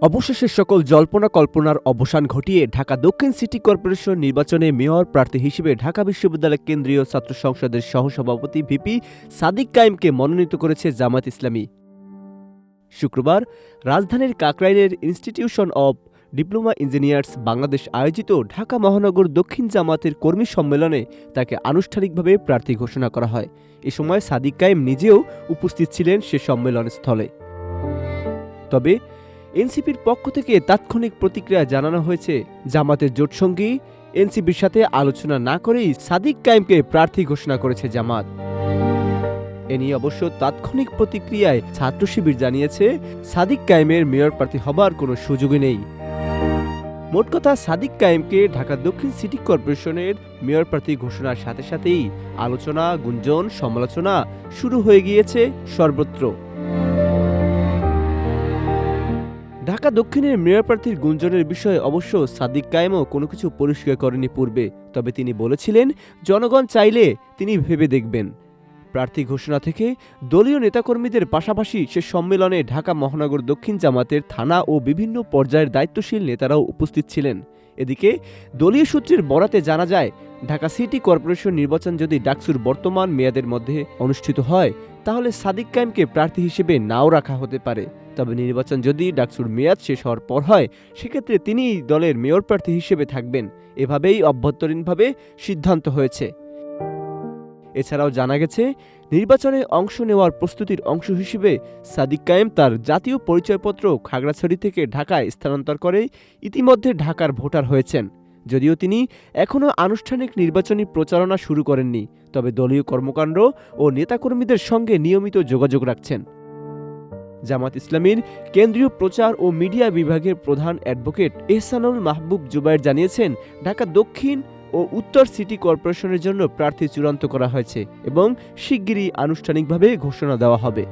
অবশেষে সকল জল্পনা কল্পনার অবসান ঘটিয়ে ঢাকা দক্ষিণ সিটি কর্পোরেশন নির্বাচনে মেয়র প্রার্থী হিসেবে ঢাকা বিশ্ববিদ্যালয় কেন্দ্রীয় ছাত্র সংসদের সহসভাপতি ভিপি সাদিক কায়েমকে মনোনীত করেছে জামায়াত ইসলামী। শুক্রবার রাজধানীর কাকরাইলের institution of diploma engineers Bangladesh আয়োজিত ঢাকা মহানগর দক্ষিণ জামায়াতের কর্মী সম্মেলনে তাকে আনুষ্ঠানিকভাবে প্রার্থী ঘোষণা করা হয়। এ সময় সাদিক কায়েম নিজেও উপস্থিত ছিলেন সে সম্মেলনস্থলে। তবে এনসিপির পক্ষ থেকে তাৎক্ষণিক প্রতিক্রিয়া জানানো হয়েছে, জামাতের জোটসঙ্গী এনসিপির সাথে আলোচনা না করেই সাদিক কায়েমকে প্রার্থী ঘোষণা করেছে জামাত। এ নিয়ে অবশ্য তাৎক্ষণিক প্রতিক্রিয়ায় ছাত্র শিবির জানিয়েছে, সাদিক কায়েমের মেয়র প্রার্থী হবার কোনো সুযোগই নেই। মোট কথা, সাদিক কায়েমকে ঢাকা দক্ষিণ সিটি কর্পোরেশনের মেয়র প্রার্থী ঘোষণার সাথে সাথেই আলোচনা, গুঞ্জন, সমালোচনা শুরু হয়ে গিয়েছে সর্বত্র। ঢাকা দক্ষিণের মেয়র প্রার্থীর গুঞ্জনের বিষয়ে অবশ্য সাদিক কায়েমও কোনো কিছু পরিষ্কার করেনি পূর্বে। তবে তিনি বলেছিলেন, জনগণ চাইলে তিনি ভেবে দেখবেন। প্রার্থী ঘোষণা থেকে দলীয় নেতাকর্মীদের পাশাপাশি সে সম্মেলনে ঢাকা মহানগর দক্ষিণ জামাতের থানা ও বিভিন্ন পর্যায়ের দায়িত্বশীল নেতারাও উপস্থিত ছিলেন। এদিকে দলীয় সূত্রের বরাতে জানা যায়, ঢাকা সিটি কর্পোরেশন নির্বাচন যদি ডাকসুর বর্তমান মেয়াদের মধ্যে অনুষ্ঠিত হয়, তাহলে সাদিক কায়েমকে প্রার্থী হিসেবে নাও রাখা হতে পারে। তবে নির্বাচন যদি ডাকসুর মেয়াদ শেষ হওয়ার পর হয়, সেক্ষেত্রে তিনি দলের মেয়র প্রার্থী হিসেবে থাকবেন। এভাবেই অভ্যন্তরীণভাবে সিদ্ধান্ত হয়েছে। এছাড়াও জানা গেছে, নির্বাচনে অংশ নেওয়ার প্রস্তুতির অংশ হিসেবে সাদিক কায়েম তার জাতীয় পরিচয়পত্র খাগড়াছড়ি থেকে ঢাকায় স্থানান্তর করে ইতিমধ্যে ঢাকার ভোটার হয়েছেন। যদিও তিনি এখনও আনুষ্ঠানিক নির্বাচনী প্রচারণা শুরু করেননি, তবে দলীয় কর্মকাণ্ড ও নেতাকর্মীদের সঙ্গে নিয়মিত যোগাযোগ রাখছেন। জামাত ইসলামীর কেন্দ্রীয় প্রচার ও মিডিয়া বিভাগের প্রধান অ্যাডভোকেট এহসানুল মাহবুব জুবায়ের জানিয়েছেন, ঢাকা দক্ষিণ ও উত্তর সিটি কর্পোরেশনের জন্য প্রার্থী চূড়ান্ত করা হয়েছে এবং শিগগিরই আনুষ্ঠানিকভাবে ঘোষণা দেওয়া হবে।